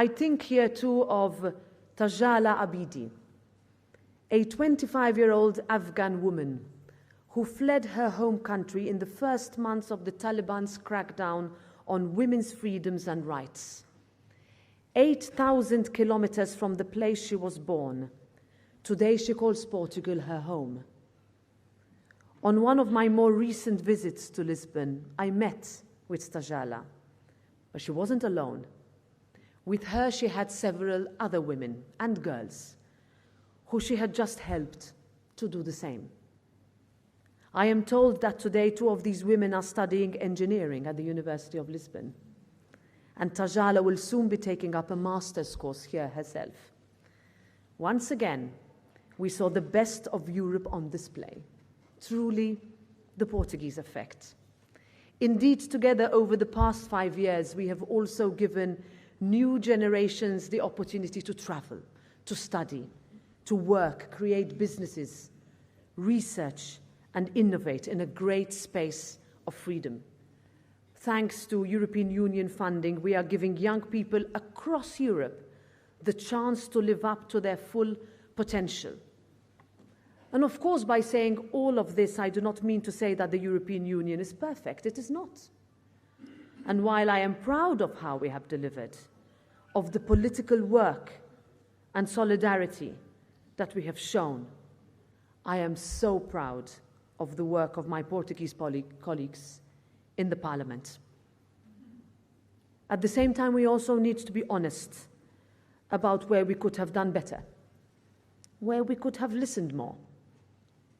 I think here too of Tajala Abidi, a 25-year-old Afghan woman who fled her home country in the first months of the Taliban's crackdown on women's freedoms and rights. 8,000 kilometers from the place she was born. Today she calls Portugal her home. On one of my more recent visits to Lisbon, I met with Tajala, but she wasn't alone. With her, she had several other women and girls who she had just helped to do the same. I am told that today 2 of these women are studying engineering at the University of Lisbon, and Tajala will soon be taking up a master's course here herself. Once again, we saw the best of Europe on display, truly the Portuguese effect. Indeed, together over the past 5 years, we have also given new generations the opportunity to travel, to study, to work, create businesses, research, and innovate in a great space of freedom. Thanks to European Union funding, we are giving young people across Europe the chance to live up to their full potential. And of course, by saying all of this, I do not mean to say that the European Union is perfect. It is not. And while I am proud of how we have delivered, of the political work and solidarity that we have shown, I am so proud of the work of my Portuguese colleagues in the Parliament. At the same time, we also need to be honest about where we could have done better, where we could have listened more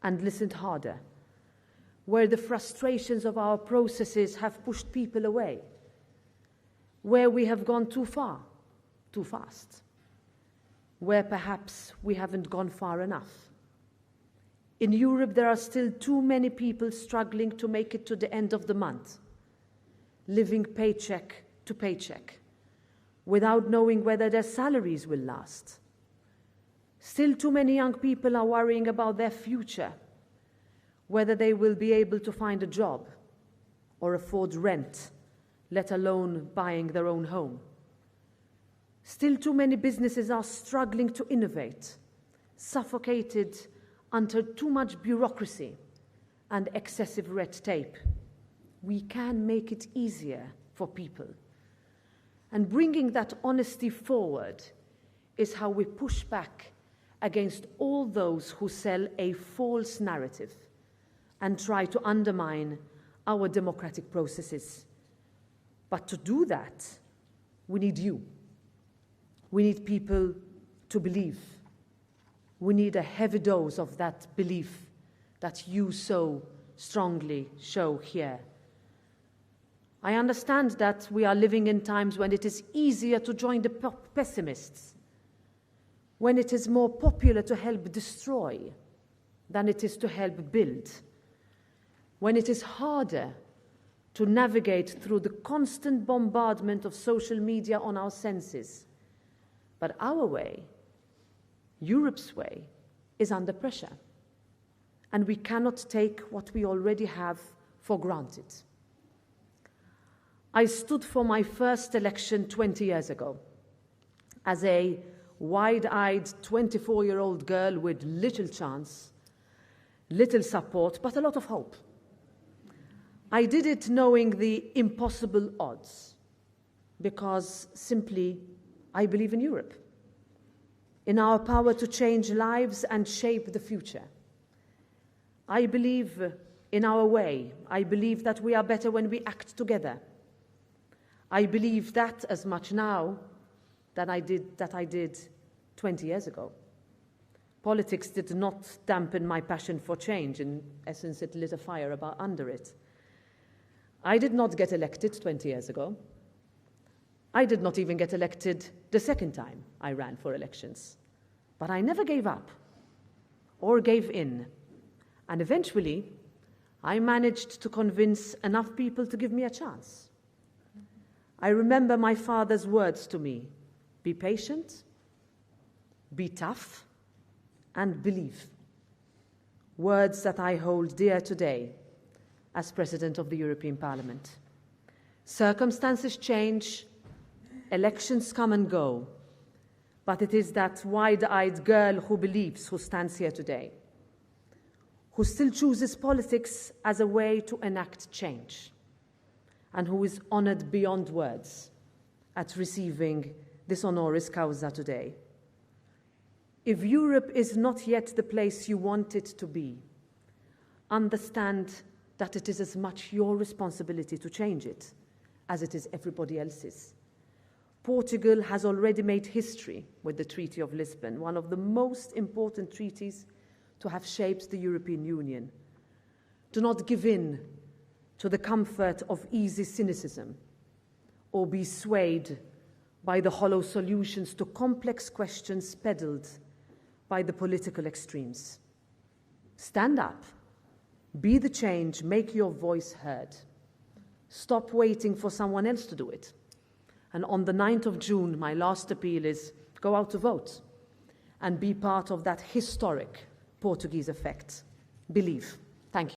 and listened harder, where the frustrations of our processes have pushed people away, where we have gone too far, too fast, where perhaps we haven't gone far enough. In Europe, there are still too many people struggling to make it to the end of the month, living paycheck to paycheck, without knowing whether their salaries will last. Still too many young people are worrying about their future, whether they will be able to find a job or afford rent, let alone buying their own home. Still too many businesses are struggling to innovate, suffocated under too much bureaucracy and excessive red tape. We can make it easier for people. And bringing that honesty forward is how we push back against all those who sell a false narrative and try to undermine our democratic processes. But to do that, we need you. We need people to believe. We need a heavy dose of that belief that you so strongly show here. I understand that we are living in times when it is easier to join the pessimists, when it is more popular to help destroy than it is to help build, when it is harder to navigate through the constant bombardment of social media on our senses. But our way, Europe's way, is under pressure, and we cannot take what we already have for granted. I stood for my first election 20 years ago as a wide-eyed 24-year-old girl with little chance, little support, but a lot of hope. I did it knowing the impossible odds, because simply I believe in Europe, in our power to change lives and shape the future. I believe in our way. I believe that we are better when we act together. I believe that as much now that I did 20 years ago. Politics did not dampen my passion for change. In essence, it lit a fire under it. I did not get elected 20 years ago. I did not even get elected the second time I ran for elections. But I never gave up or gave in. And eventually, I managed to convince enough people to give me a chance. I remember my father's words to me: be patient, be tough, and believe. Words that I hold dear today as President of the European Parliament. Circumstances change, Elections come and go, but it is that wide-eyed girl who believes who stands here today, who still chooses politics as a way to enact change, and who is honored beyond words at receiving this honoris causa today. If Europe is not yet the place you want it to be, understand that it is as much your responsibility to change it as it is everybody else's. Portugal has already made history with the Treaty of Lisbon, one of the most important treaties to have shaped the European Union. Do not give in to the comfort of easy cynicism or be swayed by the hollow solutions to complex questions peddled by the political extremes. Stand up, be the change, make your voice heard. Stop waiting for someone else to do it. And on the 9th of June, my last appeal is go out to vote and be part of that historic Portuguese effect. Believe.